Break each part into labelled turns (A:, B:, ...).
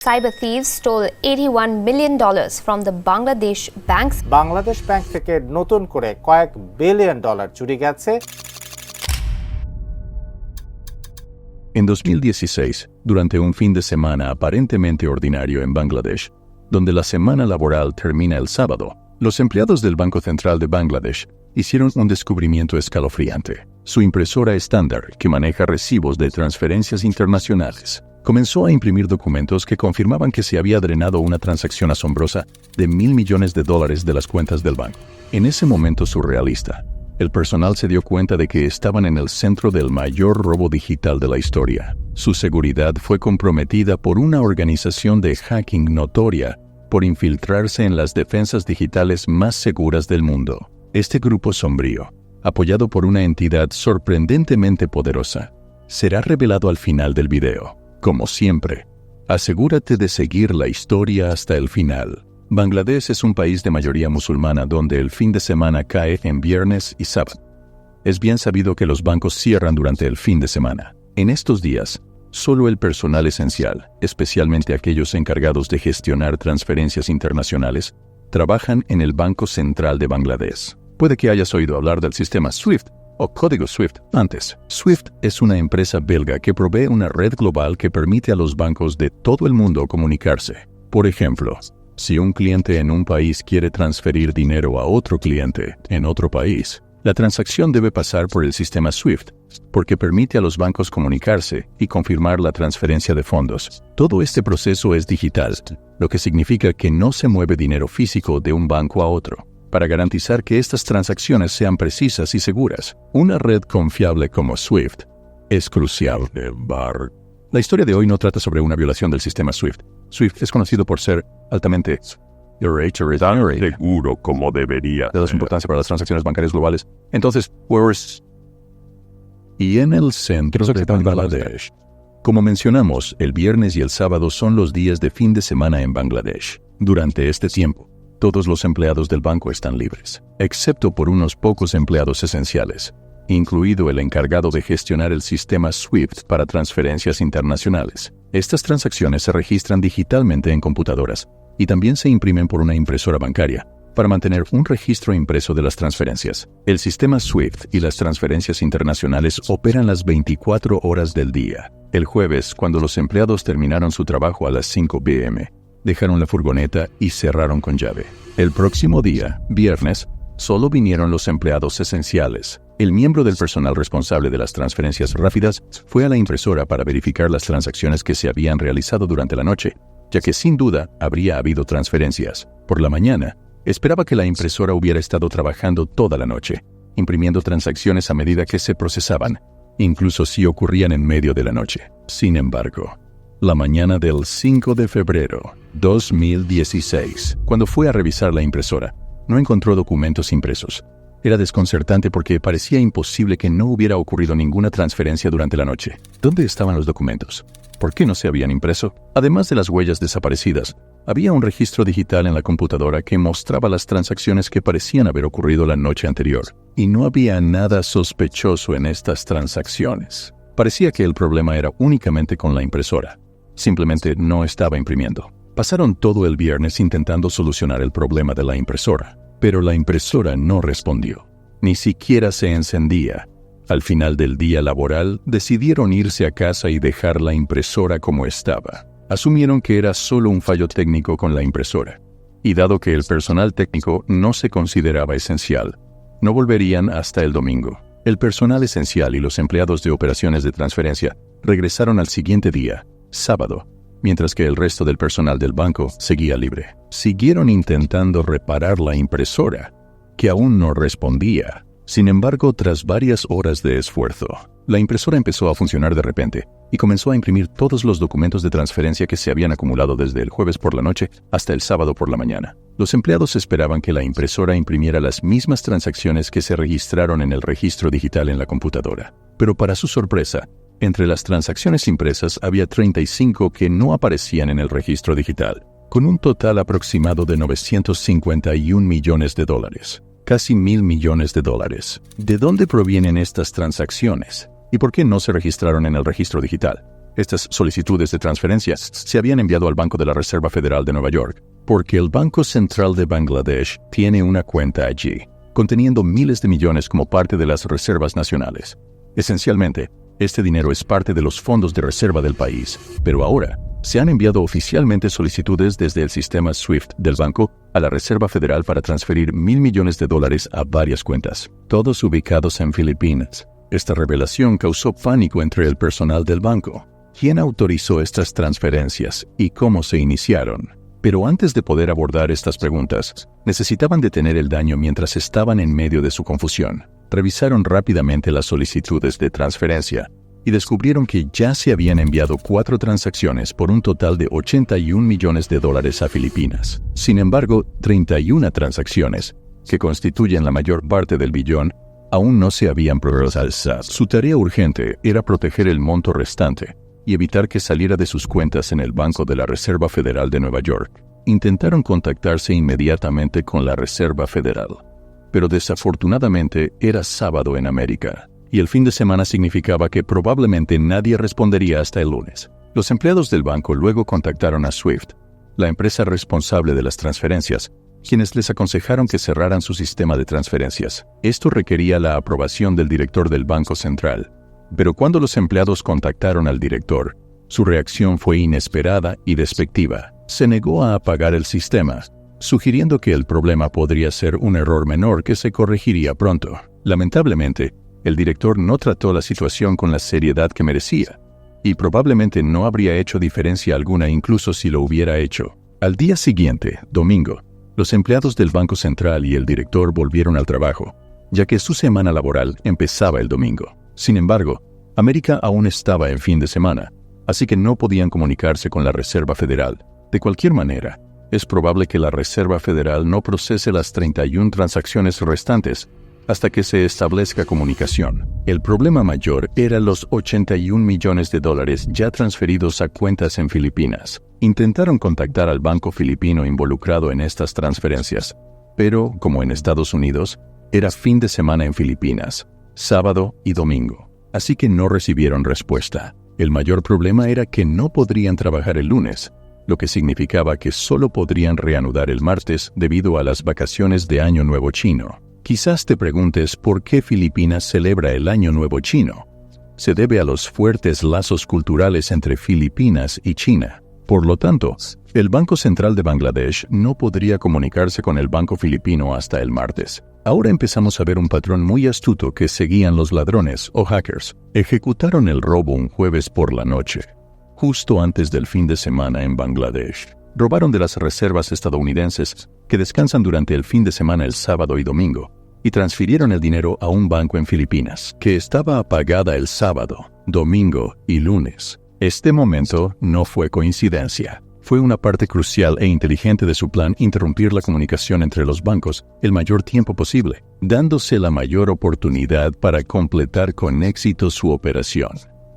A: Cyber thieves stole $81 million from the Bangladesh banks.
B: Bangladesh bank থেকে নতুন করে কয়েক বিলিয়ন ডলার চুরি গেছে।
C: En 2016, durante un fin de semana aparentemente ordinario en Bangladesh, donde la semana laboral termina el sábado, los empleados del Banco Central de Bangladesh hicieron un descubrimiento escalofriante. Su impresora estándar, que maneja recibos de transferencias internacionales, comenzó a imprimir documentos que confirmaban que se había drenado una transacción asombrosa de $1.000 millones de las cuentas del banco. En ese momento surrealista, el personal se dio cuenta de que estaban en el centro del mayor robo digital de la historia. Su seguridad fue comprometida por una organización de hacking notoria por infiltrarse en las defensas digitales más seguras del mundo. Este grupo sombrío, apoyado por una entidad sorprendentemente poderosa, será revelado al final del video. Como siempre, asegúrate de seguir la historia hasta el final. Bangladesh es un país de mayoría musulmana donde el fin de semana cae en viernes y sábado. Es bien sabido que los bancos cierran durante el fin de semana. En estos días, solo el personal esencial, especialmente aquellos encargados de gestionar transferencias internacionales, trabajan en el Banco Central de Bangladesh. Puede que hayas oído hablar del sistema SWIFT o código SWIFT antes. SWIFT es una empresa belga que provee una red global que permite a los bancos de todo el mundo comunicarse. Por ejemplo, si un cliente en un país quiere transferir dinero a otro cliente en otro país, la transacción debe pasar por el sistema SWIFT, porque permite a los bancos comunicarse y confirmar la transferencia de fondos. Todo este proceso es digital, lo que significa que no se mueve dinero físico de un banco a otro. Para garantizar que estas transacciones sean precisas y seguras, una red confiable como SWIFT es crucial. La historia de hoy no trata sobre una violación del sistema SWIFT. SWIFT es conocido por ser altamente
D: seguro como debería.
C: de su importancia para las transacciones bancarias globales. Entonces, y en el centro de Bangladesh. Como mencionamos, el viernes y el sábado son los días de fin de semana en Bangladesh. Durante este tiempo, todos los empleados del banco están libres, excepto por unos pocos empleados esenciales, incluido el encargado de gestionar el sistema SWIFT para transferencias internacionales. Estas transacciones se registran digitalmente en computadoras y también se imprimen por una impresora bancaria para mantener un registro impreso de las transferencias. El sistema SWIFT y las transferencias internacionales operan las 24 horas del día. El jueves, cuando los empleados terminaron su trabajo a las 5 p.m., dejaron la furgoneta y cerraron con llave. El próximo día, viernes, solo vinieron los empleados esenciales. El miembro del personal responsable de las transferencias rápidas fue a la impresora para verificar las transacciones que se habían realizado durante la noche, ya que sin duda habría habido transferencias. Por la mañana, esperaba que la impresora hubiera estado trabajando toda la noche, imprimiendo transacciones a medida que se procesaban, incluso si ocurrían en medio de la noche. Sin embargo, la mañana del 5 de febrero 2016, cuando fue a revisar la impresora, no encontró documentos impresos. Era desconcertante porque parecía imposible que no hubiera ocurrido ninguna transferencia durante la noche. ¿Dónde estaban los documentos? ¿Por qué no se habían impreso? Además de las huellas desaparecidas, había un registro digital en la computadora que mostraba las transacciones que parecían haber ocurrido la noche anterior. Y no había nada sospechoso en estas transacciones. Parecía que el problema era únicamente con la impresora. Simplemente no estaba imprimiendo. Pasaron todo el viernes intentando solucionar el problema de la impresora, pero la impresora no respondió. Ni siquiera se encendía. Al final del día laboral, decidieron irse a casa y dejar la impresora como estaba. Asumieron que era solo un fallo técnico con la impresora. Y dado que el personal técnico no se consideraba esencial, no volverían hasta el domingo. El personal esencial y los empleados de operaciones de transferencia regresaron al siguiente día, sábado, mientras que el resto del personal del banco seguía libre. Siguieron intentando reparar la impresora, que aún no respondía. Sin embargo, tras varias horas de esfuerzo, la impresora empezó a funcionar de repente y comenzó a imprimir todos los documentos de transferencia que se habían acumulado desde el jueves por la noche hasta el sábado por la mañana. Los empleados esperaban que la impresora imprimiera las mismas transacciones que se registraron en el registro digital en la computadora. Pero para su sorpresa, entre las transacciones impresas había 35 que no aparecían en el registro digital, con un total aproximado de $951 millones. Casi $1.000 millones. ¿De dónde provienen estas transacciones? ¿Y por qué no se registraron en el registro digital? Estas solicitudes de transferencia se habían enviado al Banco de la Reserva Federal de Nueva York, porque el Banco Central de Bangladesh tiene una cuenta allí, conteniendo miles de millones como parte de las reservas nacionales. Esencialmente, este dinero es parte de los fondos de reserva del país, pero ahora se han enviado oficialmente solicitudes desde el sistema SWIFT del banco a la Reserva Federal para transferir $1.000 millones a varias cuentas, todos ubicados en Filipinas. Esta revelación causó pánico entre el personal del banco. ¿Quién autorizó estas transferencias y cómo se iniciaron? Pero antes de poder abordar estas preguntas, necesitaban detener el daño mientras estaban en medio de su confusión. Revisaron rápidamente las solicitudes de transferencia y descubrieron que ya se habían enviado 4 transacciones por un total de $81 millones a Filipinas. Sin embargo, 31 transacciones, que constituyen la mayor parte del billón, aún no se habían procesado. Su tarea urgente era proteger el monto restante y evitar que saliera de sus cuentas en el Banco de la Reserva Federal de Nueva York. Intentaron contactarse inmediatamente con la Reserva Federal, pero desafortunadamente era sábado en América, y el fin de semana significaba que probablemente nadie respondería hasta el lunes. Los empleados del banco luego contactaron a SWIFT, la empresa responsable de las transferencias, quienes les aconsejaron que cerraran su sistema de transferencias. Esto requería la aprobación del director del Banco Central, pero cuando los empleados contactaron al director, su reacción fue inesperada y despectiva. Se negó a apagar el sistema, sugiriendo que el problema podría ser un error menor que se corregiría pronto. Lamentablemente, el director no trató la situación con la seriedad que merecía, y probablemente no habría hecho diferencia alguna incluso si lo hubiera hecho. Al día siguiente, domingo, los empleados del Banco Central y el director volvieron al trabajo, ya que su semana laboral empezaba el domingo. Sin embargo, América aún estaba en fin de semana, así que no podían comunicarse con la Reserva Federal. De cualquier manera, es probable que la Reserva Federal no procese las 31 transacciones restantes hasta que se establezca comunicación. El problema mayor era los $81 millones ya transferidos a cuentas en Filipinas. Intentaron contactar al banco filipino involucrado en estas transferencias, pero, como en Estados Unidos, era fin de semana en Filipinas, sábado y domingo, así que no recibieron respuesta. El mayor problema era que no podrían trabajar el lunes, lo que significaba que solo podrían reanudar el martes debido a las vacaciones de Año Nuevo Chino. Quizás te preguntes por qué Filipinas celebra el Año Nuevo Chino. Se debe a los fuertes lazos culturales entre Filipinas y China. Por lo tanto, el Banco Central de Bangladesh no podría comunicarse con el Banco Filipino hasta el martes. Ahora empezamos a ver un patrón muy astuto que seguían los ladrones o hackers. Ejecutaron el robo un jueves por la noche, justo antes del fin de semana en Bangladesh. Robaron de las reservas estadounidenses que descansan durante el fin de semana el sábado y domingo, y transfirieron el dinero a un banco en Filipinas, que estaba apagada el sábado, domingo y lunes. Este momento no fue coincidencia. Fue una parte crucial e inteligente de su plan interrumpir la comunicación entre los bancos el mayor tiempo posible, dándose la mayor oportunidad para completar con éxito su operación.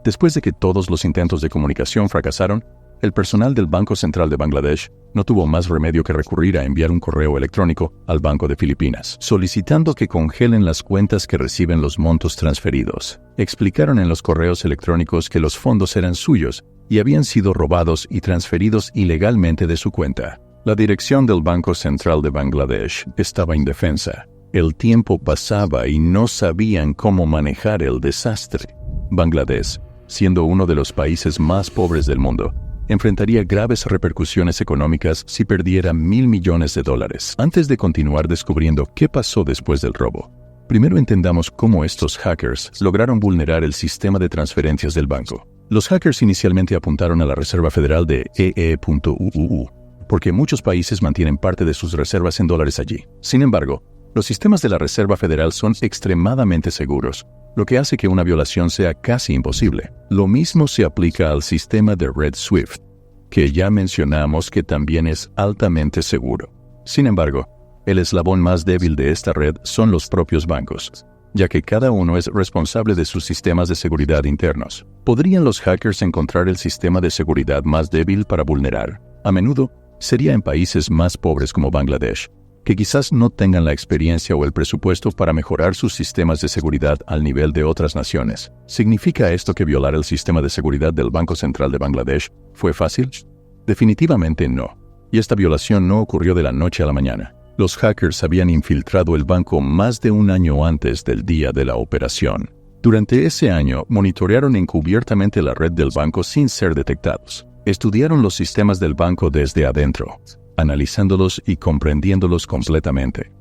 C: Después de que todos los intentos de comunicación fracasaron, el personal del Banco Central de Bangladesh no tuvo más remedio que recurrir a enviar un correo electrónico al Banco de Filipinas, solicitando que congelen las cuentas que reciben los montos transferidos. Explicaron en los correos electrónicos que los fondos eran suyos y habían sido robados y transferidos ilegalmente de su cuenta. La dirección del Banco Central de Bangladesh estaba indefensa. El tiempo pasaba y no sabían cómo manejar el desastre. Bangladesh, siendo uno de los países más pobres del mundo, enfrentaría graves repercusiones económicas si perdiera $1.000 millones. Antes de continuar descubriendo qué pasó después del robo, primero entendamos cómo estos hackers lograron vulnerar el sistema de transferencias del banco. Los hackers inicialmente apuntaron a la Reserva Federal de EE.UUU, porque muchos países mantienen parte de sus reservas en dólares allí. Sin embargo, los sistemas de la Reserva Federal son extremadamente seguros, lo que hace que una violación sea casi imposible. Lo mismo se aplica al sistema de red SWIFT, que ya mencionamos que también es altamente seguro. Sin embargo, el eslabón más débil de esta red son los propios bancos, ya que cada uno es responsable de sus sistemas de seguridad internos. ¿Podrían los hackers encontrar el sistema de seguridad más débil para vulnerar? A menudo, sería en países más pobres como Bangladesh, que quizás no tengan la experiencia o el presupuesto para mejorar sus sistemas de seguridad al nivel de otras naciones. ¿Significa esto que violar el sistema de seguridad del Banco Central de Bangladesh fue fácil? Definitivamente no. Y esta violación no ocurrió de la noche a la mañana. Los hackers habían infiltrado el banco más de un año antes del día de la operación. Durante ese año, monitorearon encubiertamente la red del banco sin ser detectados. Estudiaron los sistemas del banco desde adentro, analizándolos y comprendiéndolos completamente.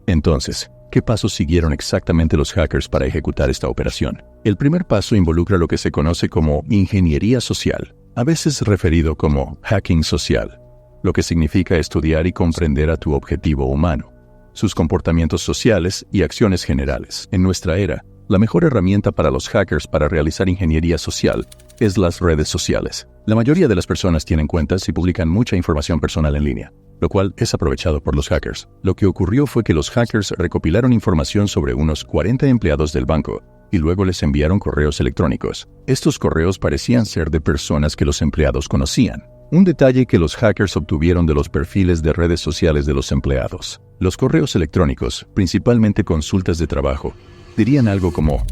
C: Entonces, ¿qué pasos siguieron exactamente los hackers para ejecutar esta operación? El primer paso involucra lo que se conoce como ingeniería social, a veces referido como hacking social, lo que significa estudiar y comprender a tu objetivo humano, sus comportamientos sociales y acciones generales. En nuestra era, la mejor herramienta para los hackers para realizar ingeniería social es las redes sociales. La mayoría de las personas tienen cuentas y publican mucha información personal en línea, lo cual es aprovechado por los hackers. Lo que ocurrió fue que los hackers recopilaron información sobre unos 40 empleados del banco y luego les enviaron correos electrónicos. Estos correos parecían ser de personas que los empleados conocían. Un detalle que los hackers obtuvieron de los perfiles de redes sociales de los empleados. Los correos electrónicos, principalmente consultas de trabajo, dirían algo como: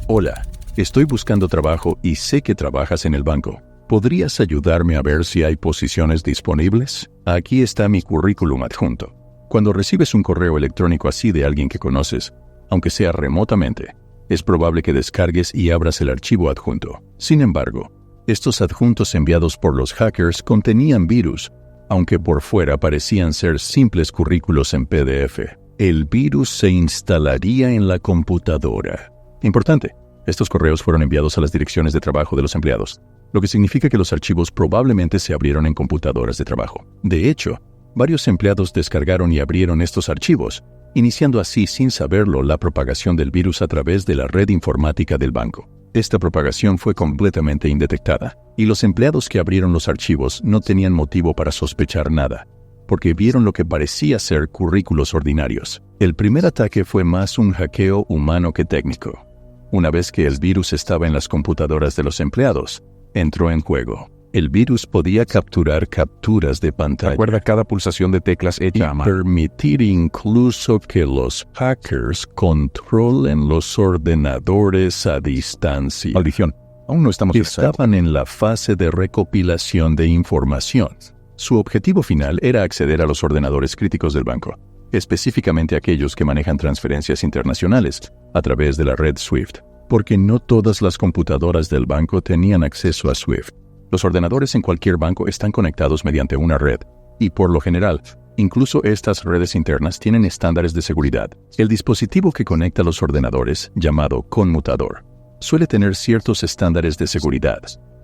C: «Hola, estoy buscando trabajo y sé que trabajas en el banco. ¿Podrías ayudarme a ver si hay posiciones disponibles? Aquí está mi currículum adjunto». Cuando recibes un correo electrónico así de alguien que conoces, aunque sea remotamente, es probable que descargues y abras el archivo adjunto. Sin embargo, estos adjuntos enviados por los hackers contenían virus, aunque por fuera parecían ser simples currículos en PDF. El virus se instalaría en la computadora. Importante, estos correos fueron enviados a las direcciones de trabajo de los empleados, lo que significa que los archivos probablemente se abrieron en computadoras de trabajo. De hecho, varios empleados descargaron y abrieron estos archivos, iniciando así sin saberlo la propagación del virus a través de la red informática del banco. Esta propagación fue completamente indetectada, y los empleados que abrieron los archivos no tenían motivo para sospechar nada, porque vieron lo que parecía ser currículos ordinarios. El primer ataque fue más un hackeo humano que técnico. Una vez que el virus estaba en las computadoras de los empleados, entró en juego. El virus podía capturar capturas de pantalla.
D: Recuerda cada pulsación de teclas hecha a
C: Y
D: mano.
C: permitir incluso que los hackers controlen los ordenadores a distancia.
D: Maldición, aún no estamos
C: Estaban en la fase de recopilación de información. Su objetivo final era acceder a los ordenadores críticos del banco, específicamente aquellos que manejan transferencias internacionales a través de la red SWIFT, porque no todas las computadoras del banco tenían acceso a SWIFT. Los ordenadores en cualquier banco están conectados mediante una red, y por lo general, incluso estas redes internas tienen estándares de seguridad. El dispositivo que conecta los ordenadores, llamado conmutador, suele tener ciertos estándares de seguridad,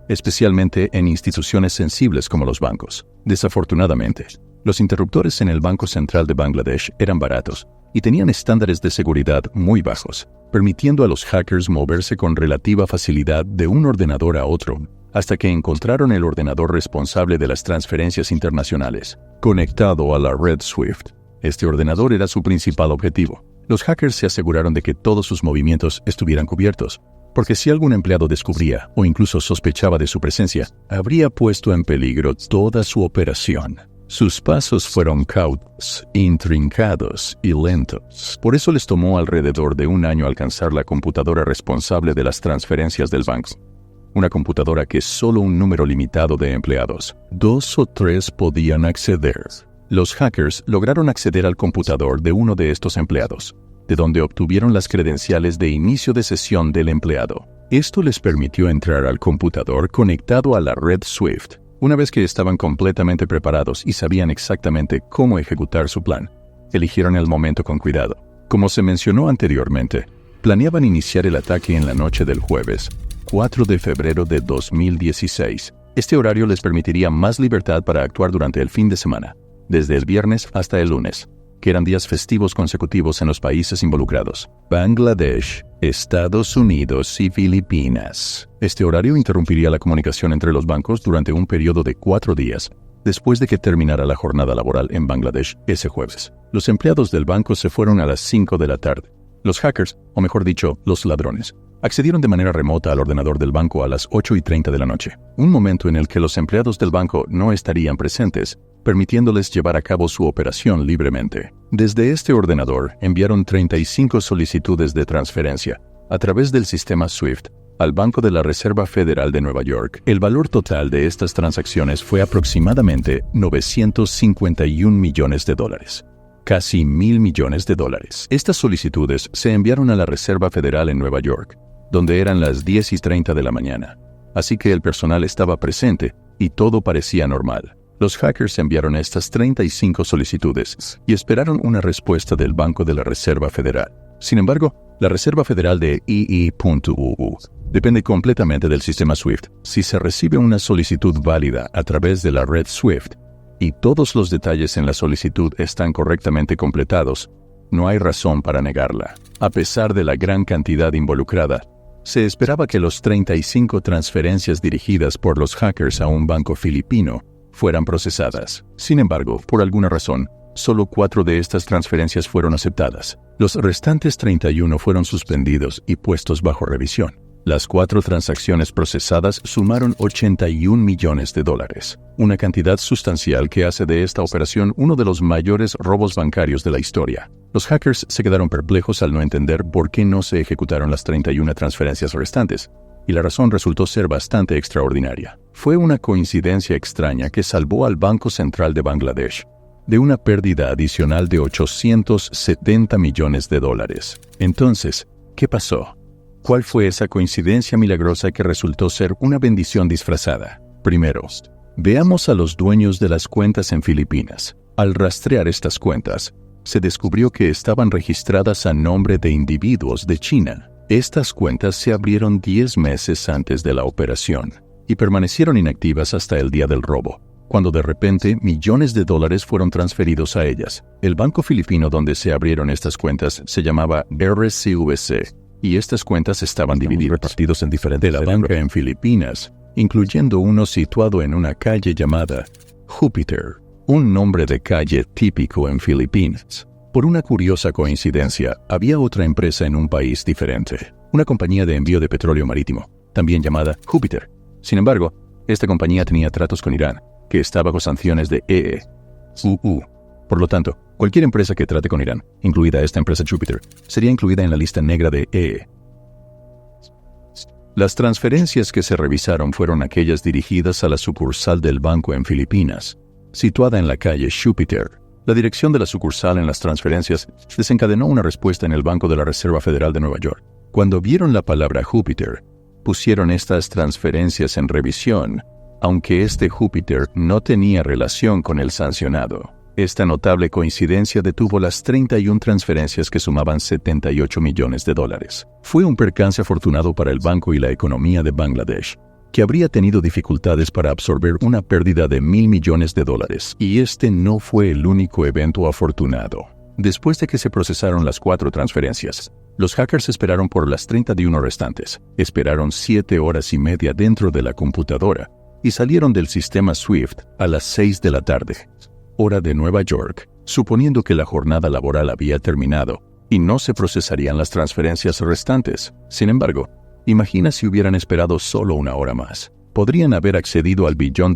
C: especialmente en instituciones sensibles como los bancos. Desafortunadamente, los interruptores en el Banco Central de Bangladesh eran baratos y tenían estándares de seguridad muy bajos, permitiendo a los hackers moverse con relativa facilidad de un ordenador a otro, hasta que encontraron el ordenador responsable de las transferencias internacionales, conectado a la red SWIFT. Este ordenador era su principal objetivo. Los hackers se aseguraron de que todos sus movimientos estuvieran cubiertos, porque si algún empleado descubría o incluso sospechaba de su presencia, habría puesto en peligro toda su operación. Sus pasos fueron cautos, intrincados y lentos. Por eso les tomó alrededor de un año alcanzar la computadora responsable de las transferencias del banco. Una computadora que solo un número limitado de empleados, 2 o 3, podían acceder. Los hackers lograron acceder al computador de uno de estos empleados, de donde obtuvieron las credenciales de inicio de sesión del empleado. Esto les permitió entrar al computador conectado a la red SWIFT. Una vez que estaban completamente preparados y sabían exactamente cómo ejecutar su plan, eligieron el momento con cuidado. Como se mencionó anteriormente, planeaban iniciar el ataque en la noche del jueves, 4 de febrero de 2016. Este horario les permitiría más libertad para actuar durante el fin de semana, desde el viernes hasta el lunes, que eran días festivos consecutivos en los países involucrados: Bangladesh, Estados Unidos y Filipinas. Este horario interrumpiría la comunicación entre los bancos durante un periodo de 4 días, después de que terminara la jornada laboral en Bangladesh ese jueves. Los empleados del banco se fueron a las 5 de la tarde. Los hackers, o mejor dicho, los ladrones, accedieron de manera remota al ordenador del banco a las 8:30 de la noche, un momento en el que los empleados del banco no estarían presentes, permitiéndoles llevar a cabo su operación libremente. Desde este ordenador enviaron 35 solicitudes de transferencia a través del sistema SWIFT al Banco de la Reserva Federal de Nueva York. El valor total de estas transacciones fue aproximadamente $951 millones, casi $1,000 millones. Estas solicitudes se enviaron a la Reserva Federal en Nueva York, donde eran las 10:30 de la mañana. Así que el personal estaba presente y todo parecía normal. Los hackers enviaron estas 35 solicitudes y esperaron una respuesta del Banco de la Reserva Federal. Sin embargo, la Reserva Federal de II.UU depende completamente del sistema SWIFT. Si se recibe una solicitud válida a través de la red SWIFT y todos los detalles en la solicitud están correctamente completados, no hay razón para negarla. A pesar de la gran cantidad involucrada, se esperaba que los 35 transferencias dirigidas por los hackers a un banco filipino fueran procesadas. Sin embargo, por alguna razón, solo 4 de estas transferencias fueron aceptadas. Los restantes 31 fueron suspendidos y puestos bajo revisión. Las 4 transacciones procesadas sumaron $81 millones, una cantidad sustancial que hace de esta operación uno de los mayores robos bancarios de la historia. Los hackers se quedaron perplejos al no entender por qué no se ejecutaron las 31 transferencias restantes, y la razón resultó ser bastante extraordinaria. Fue una coincidencia extraña que salvó al Banco Central de Bangladesh de una pérdida adicional de $870 millones. Entonces, ¿qué pasó? ¿Cuál fue esa coincidencia milagrosa que resultó ser una bendición disfrazada? Primero, veamos a los dueños de las cuentas en Filipinas. Al rastrear estas cuentas, se descubrió que estaban registradas a nombre de individuos de China. Estas cuentas se abrieron 10 meses antes de la operación y permanecieron inactivas hasta el día del robo, cuando de repente millones de dólares fueron transferidos a ellas. El banco filipino donde se abrieron estas cuentas se llamaba RCVC, y estas cuentas estaban repartidos en diferentes de la banca en Filipinas, incluyendo uno situado en una calle llamada Júpiter, un nombre de calle típico en Filipinas. Por una curiosa coincidencia, había otra empresa en un país diferente, una compañía de envío de petróleo marítimo, también llamada Júpiter. Sin embargo, esta compañía tenía tratos con Irán, que está bajo sanciones de EU. Por lo tanto, cualquier empresa que trate con Irán, incluida esta empresa Júpiter, sería incluida en la lista negra de EE. Las transferencias que se revisaron fueron aquellas dirigidas a la sucursal del banco en Filipinas, situada en la calle Júpiter. La dirección de la sucursal en las transferencias desencadenó una respuesta en el Banco de la Reserva Federal de Nueva York. Cuando vieron la palabra Júpiter, pusieron estas transferencias en revisión, aunque este Júpiter no tenía relación con el sancionado. Esta notable coincidencia detuvo las 31 transferencias que sumaban $78 millones. Fue un percance afortunado para el banco y la economía de Bangladesh, que habría tenido dificultades para absorber una pérdida de $1,000 millones. Y este no fue el único evento afortunado. Después de que se procesaron las 4 transferencias, los hackers esperaron por las 31 restantes. Esperaron 7 horas y media dentro de la computadora y salieron del sistema SWIFT a las 6 de la tarde. Hora de Nueva York, suponiendo que la jornada laboral había terminado y no se procesarían las transferencias restantes. Sin embargo, imagina si hubieran esperado solo una hora más. Podrían haber accedido al $1 billón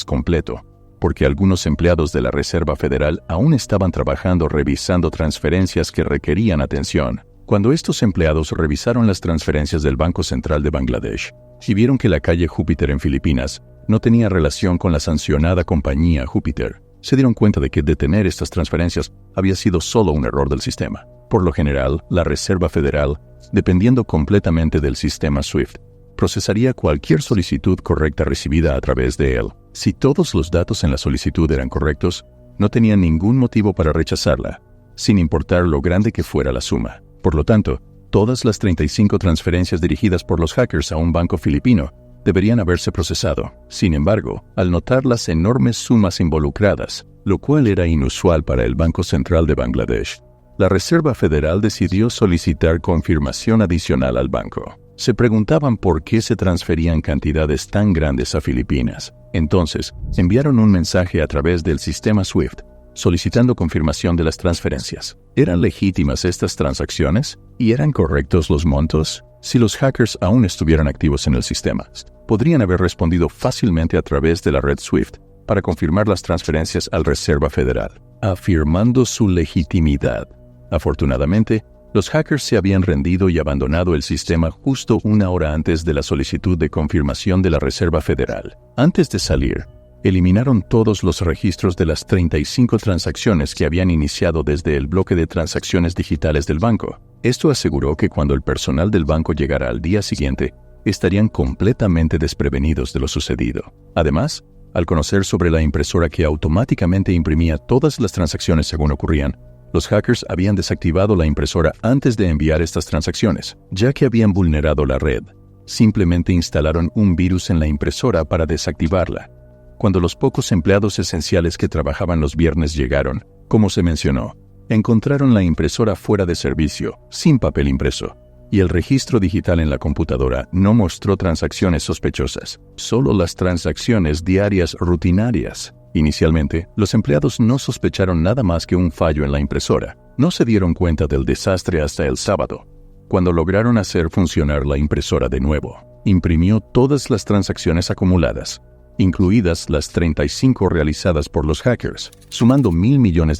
C: completo, porque algunos empleados de la Reserva Federal aún estaban trabajando revisando transferencias que requerían atención. Cuando estos empleados revisaron las transferencias del Banco Central de Bangladesh y vieron que la calle Júpiter en Filipinas no tenía relación con la sancionada compañía Júpiter, se dieron cuenta de que detener estas transferencias había sido solo un error del sistema. Por lo general, la Reserva Federal, dependiendo completamente del sistema SWIFT, procesaría cualquier solicitud correcta recibida a través de él. Si todos los datos en la solicitud eran correctos, no tenían ningún motivo para rechazarla, sin importar lo grande que fuera la suma. Por lo tanto, todas las 35 transferencias dirigidas por los hackers a un banco filipino deberían haberse procesado. Sin embargo, al notar las enormes sumas involucradas, lo cual era inusual para el Banco Central de Bangladesh, la Reserva Federal decidió solicitar confirmación adicional al banco. Se preguntaban por qué se transferían cantidades tan grandes a Filipinas. Entonces, enviaron un mensaje a través del sistema SWIFT, solicitando confirmación de las transferencias. ¿Eran legítimas estas transacciones? ¿Y eran correctos los montos? Si los hackers aún estuvieran activos en el sistema, podrían haber respondido fácilmente a través de la red SWIFT para confirmar las transferencias al Reserva Federal, afirmando su legitimidad. Afortunadamente, los hackers se habían rendido y abandonado el sistema justo una hora antes de la solicitud de confirmación de la Reserva Federal. Antes de salir, eliminaron todos los registros de las 35 transacciones que habían iniciado desde el bloque de transacciones digitales del banco. Esto aseguró que cuando el personal del banco llegara al día siguiente, estarían completamente desprevenidos de lo sucedido. Además, al conocer sobre la impresora que automáticamente imprimía todas las transacciones según ocurrían, los hackers habían desactivado la impresora antes de enviar estas transacciones, ya que habían vulnerado la red. Simplemente instalaron un virus en la impresora para desactivarla. Cuando los pocos empleados esenciales que trabajaban los viernes llegaron, como se mencionó, encontraron la impresora fuera de servicio, sin papel impreso, y el registro digital en la computadora no mostró transacciones sospechosas, solo las transacciones diarias rutinarias. Inicialmente, los empleados no sospecharon nada más que un fallo en la impresora. No se dieron cuenta del desastre hasta el sábado, cuando lograron hacer funcionar la impresora de nuevo. Imprimió todas las transacciones acumuladas, incluidas las 35 realizadas por los hackers, sumando $1,000 millones,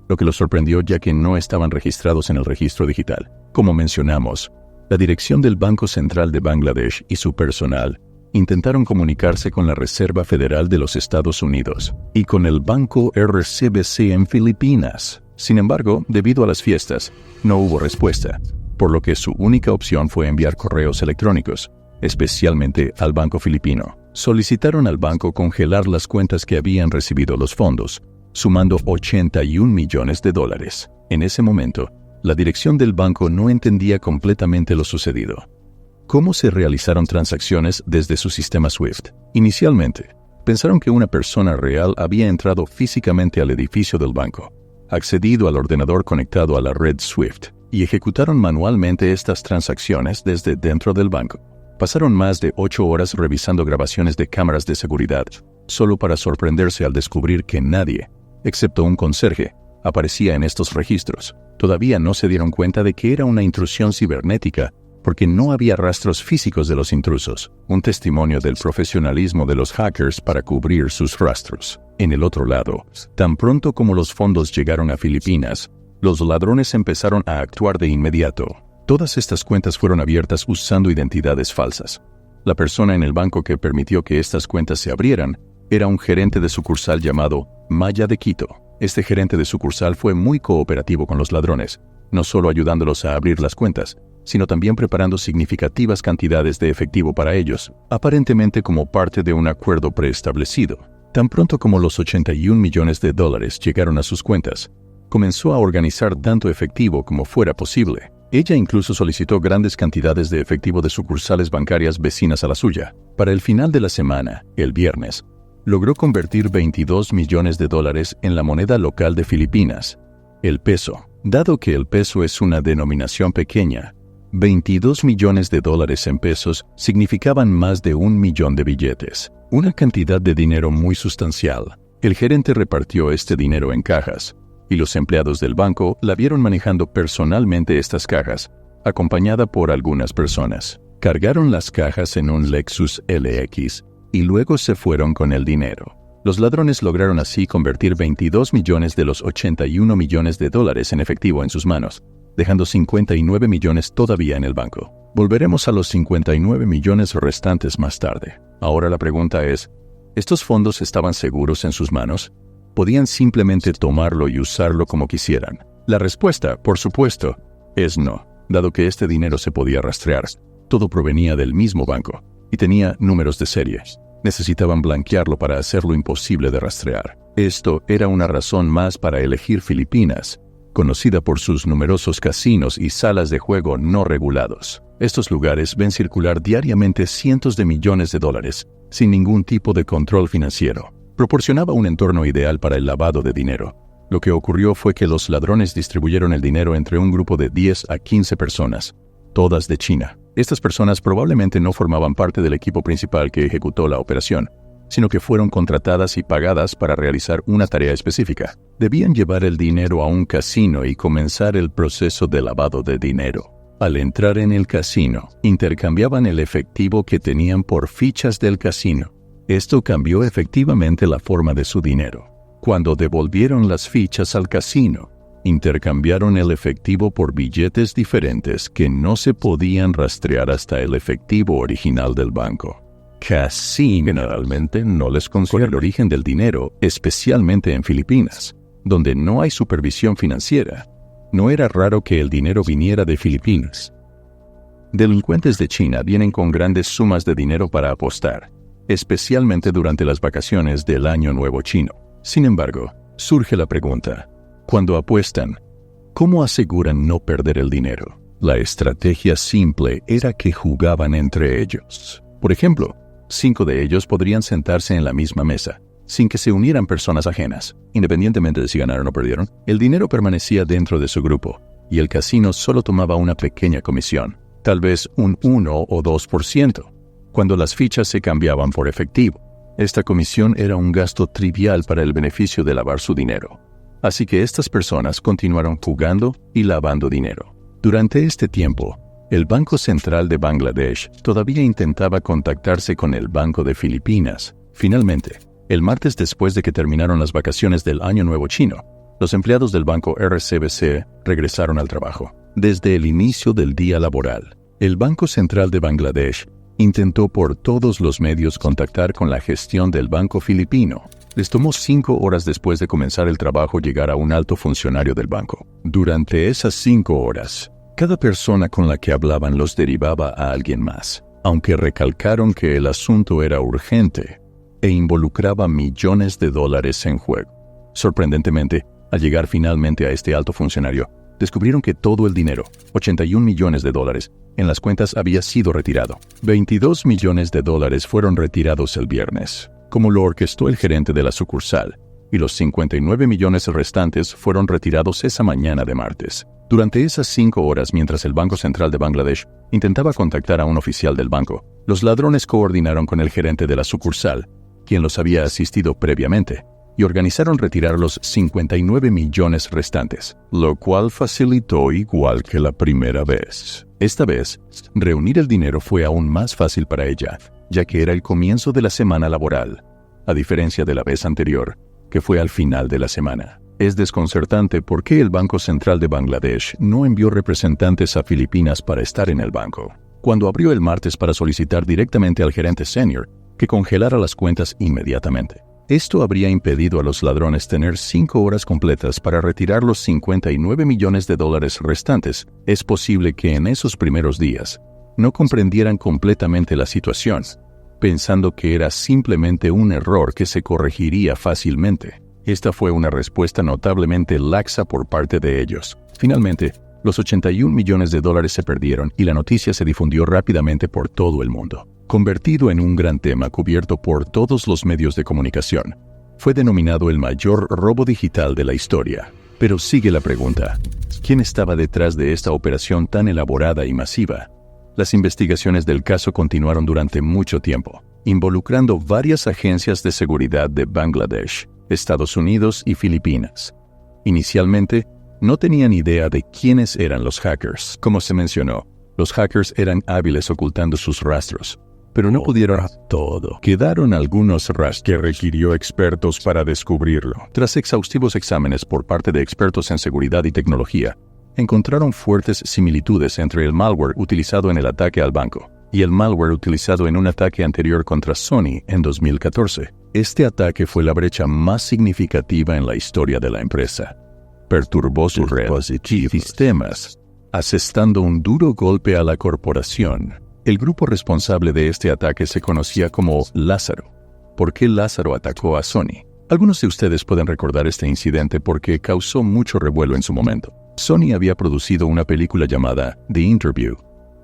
C: lo que los sorprendió ya que no estaban registrados en el registro digital. Como mencionamos, la dirección del Banco Central de Bangladesh y su personal intentaron comunicarse con la Reserva Federal de los Estados Unidos y con el Banco RCBC en Filipinas. Sin embargo, debido a las fiestas, no hubo respuesta, por lo que su única opción fue enviar correos electrónicos, especialmente al banco filipino. Solicitaron al banco congelar las cuentas que habían recibido los fondos, sumando $81 millones. En ese momento, la dirección del banco no entendía completamente lo sucedido. ¿Cómo se realizaron transacciones desde su sistema SWIFT? Inicialmente, pensaron que una persona real había entrado físicamente al edificio del banco, accedido al ordenador conectado a la red SWIFT y ejecutaron manualmente estas transacciones desde dentro del banco. Pasaron más de 8 horas revisando grabaciones de cámaras de seguridad, solo para sorprenderse al descubrir que nadie, excepto un conserje, aparecía en estos registros. Todavía no se dieron cuenta de que era una intrusión cibernética porque no había rastros físicos de los intrusos, un testimonio del profesionalismo de los hackers para cubrir sus rastros. En el otro lado, tan pronto como los fondos llegaron a Filipinas, los ladrones empezaron a actuar de inmediato. Todas estas cuentas fueron abiertas usando identidades falsas. La persona en el banco que permitió que estas cuentas se abrieran era un gerente de sucursal llamado Maya de Quito. Este gerente de sucursal fue muy cooperativo con los ladrones, no solo ayudándolos a abrir las cuentas, sino también preparando significativas cantidades de efectivo para ellos, aparentemente como parte de un acuerdo preestablecido. Tan pronto como los $81 millones llegaron a sus cuentas, comenzó a organizar tanto efectivo como fuera posible. Ella incluso solicitó grandes cantidades de efectivo de sucursales bancarias vecinas a la suya. Para el final de la semana, el viernes, logró convertir $22 millones en la moneda local de Filipinas, el peso. Dado que el peso es una denominación pequeña, $22 millones en pesos significaban más de 1 millón de billetes, una cantidad de dinero muy sustancial. El gerente repartió este dinero en cajas, y los empleados del banco la vieron manejando personalmente estas cajas, acompañada por algunas personas. Cargaron las cajas en un Lexus LX y luego se fueron con el dinero. Los ladrones lograron así convertir 22 millones de los 81 millones de dólares en efectivo en sus manos, dejando 59 millones todavía en el banco. Volveremos a los 59 millones restantes más tarde. Ahora la pregunta es, ¿estos fondos estaban seguros en sus manos? ¿Podían simplemente tomarlo y usarlo como quisieran? La respuesta, por supuesto, es no, dado que este dinero se podía rastrear. Todo provenía del mismo banco y tenía números de serie. Necesitaban blanquearlo para hacerlo imposible de rastrear. Esto era una razón más para elegir Filipinas, conocida por sus numerosos casinos y salas de juego no regulados. Estos lugares ven circular diariamente cientos de millones de dólares, sin ningún tipo de control financiero. Proporcionaba un entorno ideal para el lavado de dinero. Lo que ocurrió fue que los ladrones distribuyeron el dinero entre un grupo de 10 a 15 personas, todas de China. Estas personas probablemente no formaban parte del equipo principal que ejecutó la operación, sino que fueron contratadas y pagadas para realizar una tarea específica. Debían llevar el dinero a un casino y comenzar el proceso de lavado de dinero. Al entrar en el casino, intercambiaban el efectivo que tenían por fichas del casino. Esto cambió efectivamente la forma de su dinero. Cuando devolvieron las fichas al casino, intercambiaron el efectivo por billetes diferentes que no se podían rastrear hasta el efectivo original del banco. Casino generalmente no les concierne el origen del dinero, especialmente en Filipinas, donde no hay supervisión financiera. No era raro que el dinero viniera de Filipinas. Delincuentes de China vienen con grandes sumas de dinero para apostar, especialmente durante las vacaciones del Año Nuevo Chino. Sin embargo, surge la pregunta: cuando apuestan, ¿cómo aseguran no perder el dinero? La estrategia simple era que jugaban entre ellos. Por ejemplo, 5 de ellos podrían sentarse en la misma mesa, sin que se unieran personas ajenas. Independientemente de si ganaron o perdieron, el dinero permanecía dentro de su grupo, y el casino solo tomaba una pequeña comisión, tal vez un 1 o 2%, cuando las fichas se cambiaban por efectivo. Esta comisión era un gasto trivial para el beneficio de lavar su dinero. Así que estas personas continuaron jugando y lavando dinero. Durante este tiempo, el Banco Central de Bangladesh todavía intentaba contactarse con el Banco de Filipinas. Finalmente, el martes después de que terminaron las vacaciones del Año Nuevo Chino, los empleados del banco RCBC regresaron al trabajo. Desde el inicio del día laboral, el Banco Central de Bangladesh intentó por todos los medios contactar con la gestión del Banco Filipino. Les tomó 5 horas después de comenzar el trabajo llegar a un alto funcionario del banco. Durante esas 5 horas, cada persona con la que hablaban los derivaba a alguien más, aunque recalcaron que el asunto era urgente e involucraba millones de dólares en juego. Sorprendentemente, al llegar finalmente a este alto funcionario, descubrieron que todo el dinero, 81 millones de dólares, en las cuentas había sido retirado. 22 millones de dólares fueron retirados el viernes, como lo orquestó el gerente de la sucursal, y los 59 millones restantes fueron retirados esa mañana de martes. Durante esas 5 horas, mientras el Banco Central de Bangladesh intentaba contactar a un oficial del banco, los ladrones coordinaron con el gerente de la sucursal, quien los había asistido previamente, y organizaron retirar los 59 millones restantes, lo cual facilitó igual que la primera vez. Esta vez, reunir el dinero fue aún más fácil para ella, ya que era el comienzo de la semana laboral, a diferencia de la vez anterior, que fue al final de la semana. Es desconcertante por qué el Banco Central de Bangladesh no envió representantes a Filipinas para estar en el banco. Cuando abrió el martes para solicitar directamente al gerente senior que congelara las cuentas inmediatamente. Esto habría impedido a los ladrones tener 5 horas completas para retirar los 59 millones de dólares restantes. Es posible que en esos primeros días no comprendieran completamente la situación, pensando que era simplemente un error que se corregiría fácilmente. Esta fue una respuesta notablemente laxa por parte de ellos. Finalmente, los 81 millones de dólares se perdieron y la noticia se difundió rápidamente por todo el mundo. Convertido en un gran tema cubierto por todos los medios de comunicación, fue denominado el mayor robo digital de la historia. Pero sigue la pregunta: ¿quién estaba detrás de esta operación tan elaborada y masiva? Las investigaciones del caso continuaron durante mucho tiempo, involucrando varias agencias de seguridad de Bangladesh, Estados Unidos y Filipinas. Inicialmente, no tenían idea de quiénes eran los hackers. Como se mencionó, los hackers eran hábiles ocultando sus rastros, pero no pudieron todo. Quedaron algunos rastros que requirió expertos para descubrirlo. Tras exhaustivos exámenes por parte de expertos en seguridad y tecnología, encontraron fuertes similitudes entre el malware utilizado en el ataque al banco y el malware utilizado en un ataque anterior contra Sony en 2014. Este ataque fue la brecha más significativa en la historia de la empresa. Perturbó su red y sistemas, asestando un duro golpe a la corporación. El grupo responsable de este ataque se conocía como Lázaro. ¿Por qué Lázaro atacó a Sony? Algunos de ustedes pueden recordar este incidente porque causó mucho revuelo en su momento. Sony había producido una película llamada The Interview,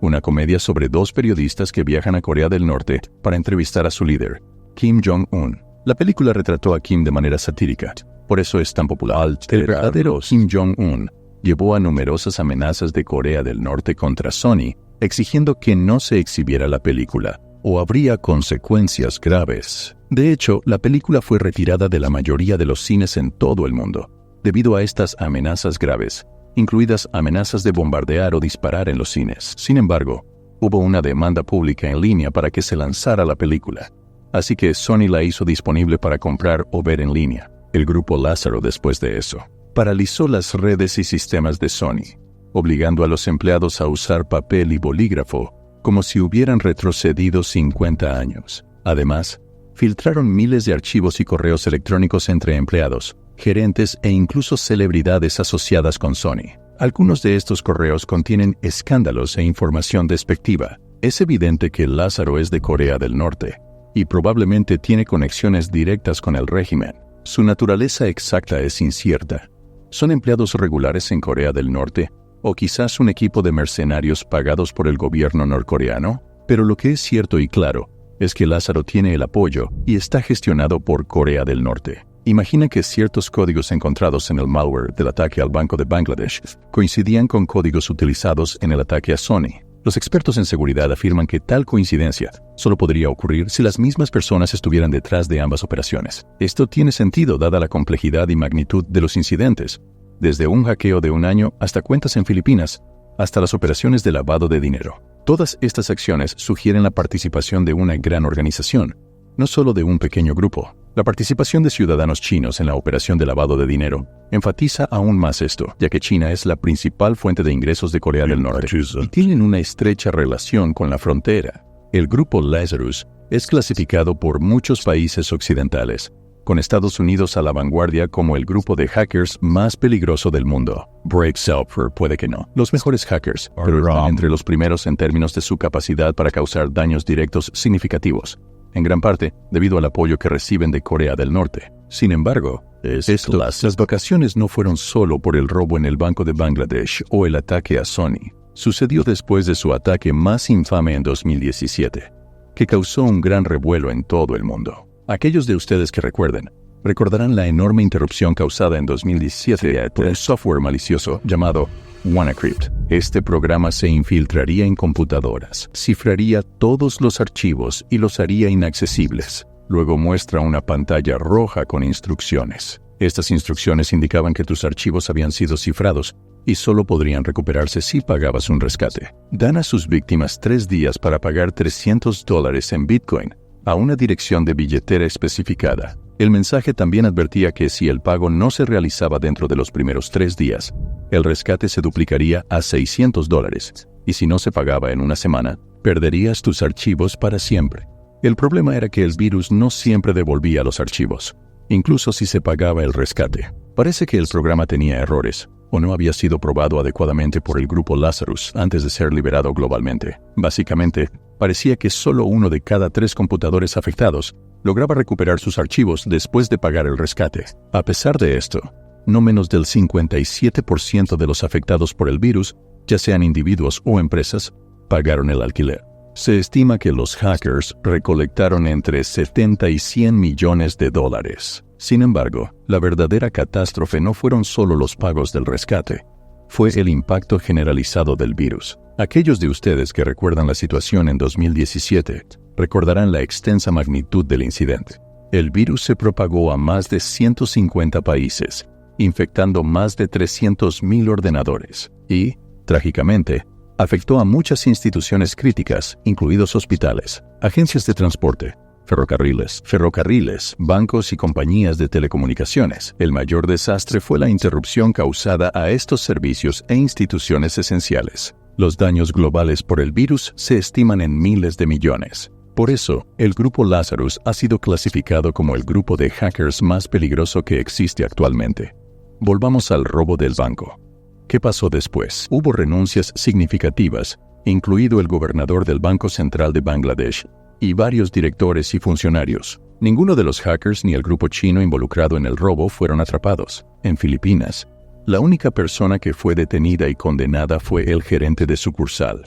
C: una comedia sobre 2 periodistas que viajan a Corea del Norte para entrevistar a su líder, Kim Jong-un. La película retrató a Kim de manera satírica, por eso es tan popular. El verdadero Kim Jong-un llevó a numerosas amenazas de Corea del Norte contra Sony, exigiendo que no se exhibiera la película, o habría consecuencias graves. De hecho, la película fue retirada de la mayoría de los cines en todo el mundo, debido a estas amenazas graves, incluidas amenazas de bombardear o disparar en los cines. Sin embargo, hubo una demanda pública en línea para que se lanzara la película. así que Sony la hizo disponible para comprar o ver en línea. El grupo Lázaro, después de eso, paralizó las redes y sistemas de Sony, obligando a los empleados a usar papel y bolígrafo como si hubieran retrocedido 50 años. Además, filtraron miles de archivos y correos electrónicos entre empleados, gerentes e incluso celebridades asociadas con Sony. Algunos de estos correos contienen escándalos e información despectiva. Es evidente que Lázaro es de Corea del Norte y probablemente tiene conexiones directas con el régimen. Su naturaleza exacta es incierta. ¿Son empleados regulares en Corea del Norte o quizás un equipo de mercenarios pagados por el gobierno norcoreano? Pero lo que es cierto y claro es que Lázaro tiene el apoyo y está gestionado por Corea del Norte. Imagina que ciertos códigos encontrados en el malware del ataque al Banco de Bangladesh coincidían con códigos utilizados en el ataque a Sony. Los expertos en seguridad afirman que tal coincidencia solo podría ocurrir si las mismas personas estuvieran detrás de ambas operaciones. Esto tiene sentido dada la complejidad y magnitud de los incidentes, desde un hackeo de un año hasta cuentas en Filipinas, hasta las operaciones de lavado de dinero. Todas estas acciones sugieren la participación de una gran organización, no solo de un pequeño grupo. La participación de ciudadanos chinos en la operación de lavado de dinero enfatiza aún más esto, ya que China es la principal fuente de ingresos de Corea del Norte y tienen una estrecha relación con la frontera. El grupo Lazarus es clasificado por muchos países occidentales, con Estados Unidos a la vanguardia como el grupo de hackers más peligroso del mundo. Breakselfer puede que no los mejores hackers, pero están entre los primeros en términos de su capacidad para causar daños directos significativos, en gran parte debido al apoyo que reciben de Corea del Norte. Sin embargo, las vacaciones no fueron solo por el robo en el Banco de Bangladesh o el ataque a Sony. Sucedió después de su ataque más infame en 2017, que causó un gran revuelo en todo el mundo. Aquellos de ustedes que recordarán la enorme interrupción causada en 2017 por un software malicioso llamado WannaCrypt. Este programa se infiltraría en computadoras, cifraría todos los archivos y los haría inaccesibles. Luego muestra una pantalla roja con instrucciones. Estas instrucciones indicaban que tus archivos habían sido cifrados y solo podrían recuperarse si pagabas un rescate. Dan a sus víctimas 3 días para pagar $300 en Bitcoin a una dirección de billetera especificada. El mensaje también advertía que si el pago no se realizaba dentro de los primeros 3 días, el rescate se duplicaría a $600, y si no se pagaba en una semana, perderías tus archivos para siempre. El problema era que el virus no siempre devolvía los archivos, incluso si se pagaba el rescate. Parece que el programa tenía errores, o no había sido probado adecuadamente por el grupo Lazarus antes de ser liberado globalmente. Básicamente, parecía que solo 1 de cada 3 computadores afectados lograba recuperar sus archivos después de pagar el rescate. A pesar de esto, no menos del 57% de los afectados por el virus, ya sean individuos o empresas, pagaron el alquiler. Se estima que los hackers recolectaron entre 70 y 100 millones de dólares. Sin embargo, la verdadera catástrofe no fueron solo los pagos del rescate, fue el impacto generalizado del virus. Aquellos de ustedes que recuerdan la situación en 2017 recordarán la extensa magnitud del incidente. El virus se propagó a más de 150 países, infectando más de 300,000 ordenadores y, trágicamente, afectó a muchas instituciones críticas, incluidos hospitales, agencias de transporte, ferrocarriles, bancos y compañías de telecomunicaciones. El mayor desastre fue la interrupción causada a estos servicios e instituciones esenciales. Los daños globales por el virus se estiman en miles de millones. Por eso, el grupo Lazarus ha sido clasificado como el grupo de hackers más peligroso que existe actualmente. Volvamos al robo del banco. ¿Qué pasó después? Hubo renuncias significativas, incluido el gobernador del Banco Central de Bangladesh y varios directores y funcionarios. Ninguno de los hackers ni el grupo chino involucrado en el robo fueron atrapados. En Filipinas, la única persona que fue detenida y condenada fue el gerente de sucursal,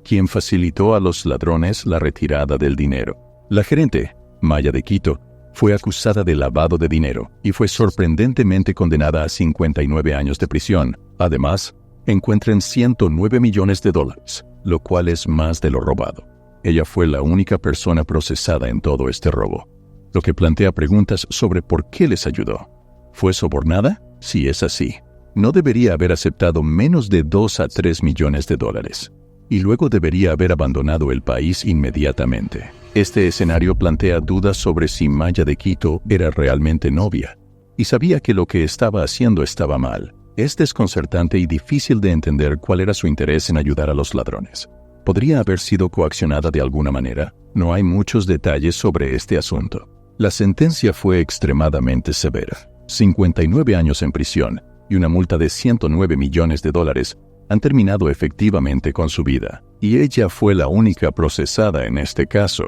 C: quien facilitó a los ladrones la retirada del dinero. La gerente, Maya de Quito, fue acusada de lavado de dinero y fue sorprendentemente condenada a 59 años de prisión. Además, encuentran $109 millones, lo cual es más de lo robado. Ella fue la única persona procesada en todo este robo, lo que plantea preguntas sobre por qué les ayudó. ¿Fue sobornada? Si es así, no debería haber aceptado menos de $2 a $3 millones, y luego debería haber abandonado el país inmediatamente. Este escenario plantea dudas sobre si Maya de Quito era realmente novia, y sabía que lo que estaba haciendo estaba mal. Es desconcertante y difícil de entender cuál era su interés en ayudar a los ladrones. ¿Podría haber sido coaccionada de alguna manera? No hay muchos detalles sobre este asunto. La sentencia fue extremadamente severa. 59 años en prisión y una multa de $109 millones han terminado efectivamente con su vida, y ella fue la única procesada en este caso,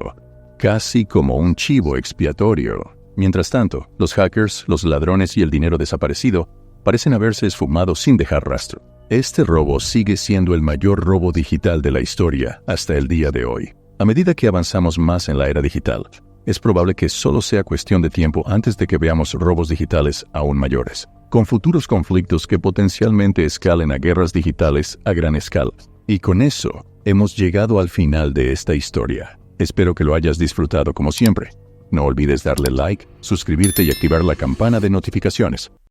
C: casi como un chivo expiatorio. Mientras tanto, los hackers, los ladrones y el dinero desaparecido parecen haberse esfumado sin dejar rastro. Este robo sigue siendo el mayor robo digital de la historia hasta el día de hoy. A medida que avanzamos más en la era digital, es probable que solo sea cuestión de tiempo antes de que veamos robos digitales aún mayores, con futuros conflictos que potencialmente escalen a guerras digitales a gran escala. Y con eso, hemos llegado al final de esta historia. Espero que lo hayas disfrutado como siempre. No olvides darle like, suscribirte y activar la campana de notificaciones.